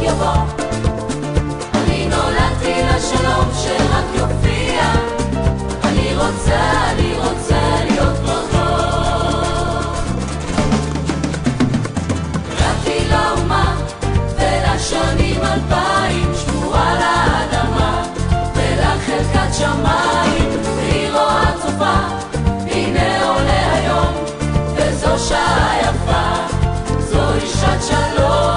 יבוא. אני נולדתי לשלום שרק יופיע, אני רוצה להיות רחוק. קראתי לאומה ולשונים 2000, שבועה לאדמה ולחלקת שמיים, והיא רואה צופה, הנה עולה היום, וזו שעה יפה, זו שעת שלום.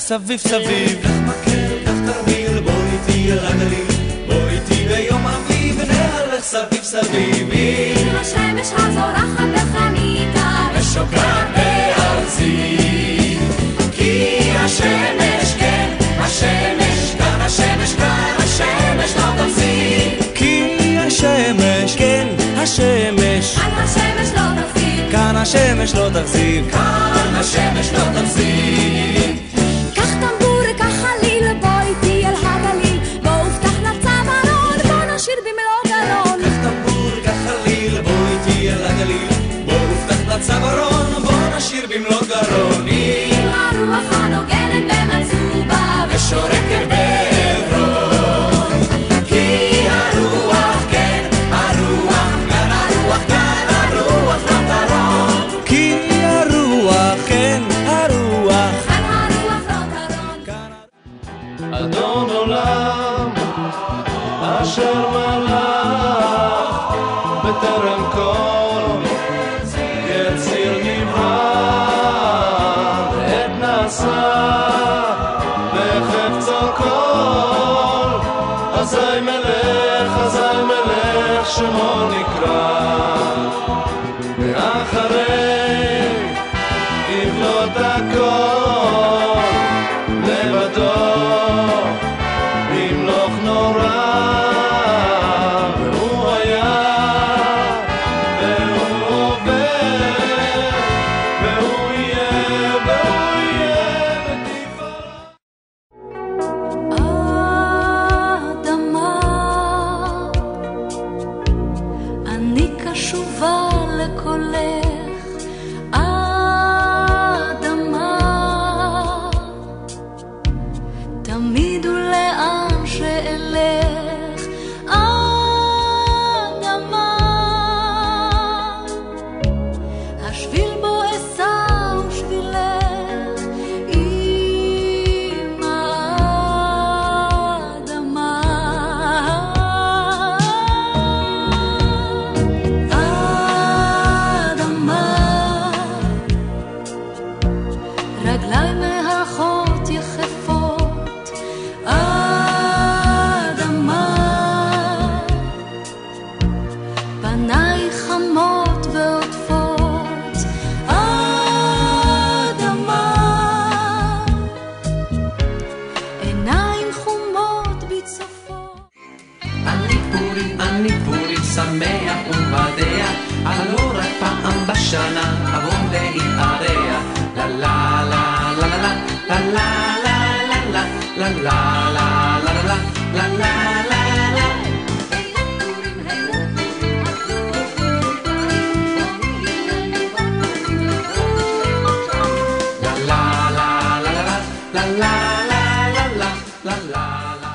סביב סביב לך מקל, לך תרמיל, בוא איתי אל הגליל, בוא איתי ביום אביב נהלך סביב סביב. אם השמש הזורחת בחניקה ושוקעת בארצי, כי השמש כן, השמש כאן, השמש כאן, השמש לא תפסיק. כי השמש כן, השמש על השמש לא השמש לא תחזיר, כאן השמש לא תחזיר. קח טמבור, קח חליל, בוא איתי אל הגליל, בוא הובטח לצווארון, בוא נשיר במלוא גרון. קח טמבור, קח חליל, בוא איתי אל הגליל, בוא הובטח לצווארון, בוא נשיר במלוא גרון. עם הרוח הנוגנת במצובה ושורקת בעברון, כי הרוח, כן, הרוח, כאן הרוח, כאן הרוח לא תרון. כי הרוח, כן, הרוח, כאן הרוח לא תרון. אדון עולם אשר מלך בטרם כל יציר נברא, ועת נעשה בחפצו כל, אזי מלך שמו נקרא. ואחרי יבלוט הכל לבדו ימלוך נורא, והוא היה והוא עובר והוא יהיה בתפארה. אדמה, אני קשובה לקולך. אדמה, תמיד ולאן שאלך. אדמה, השביל בו אסע ושבילך. אמא אדמה, אדמה, רגליי מהלכות יחפות. אדמה, פניי חמות ועוטפות. אדמה, עיניים חומות בצפות. אני פורים שמח ומבדע, הלא רק פעם בשנה אבוא להתארח. לה לה לה לה לה לה לה לה לה לה לה לה לה לה לה לה.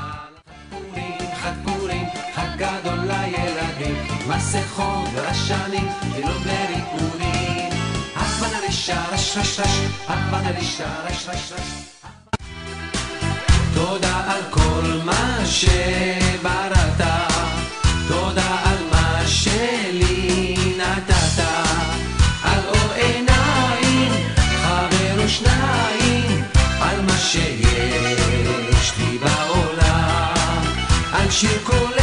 חג פורים, חג גדול לילדים, מסכות ורשנים, תפילות וריקודים. הבנה רישה רש רש רש, הבנה רישה רש רש רש. תודה על כל מה שבראת, תודה על מה שלי נתת, על אור עיניים, חבר ושניים, על מה שיש לי בעולם, על שיר קול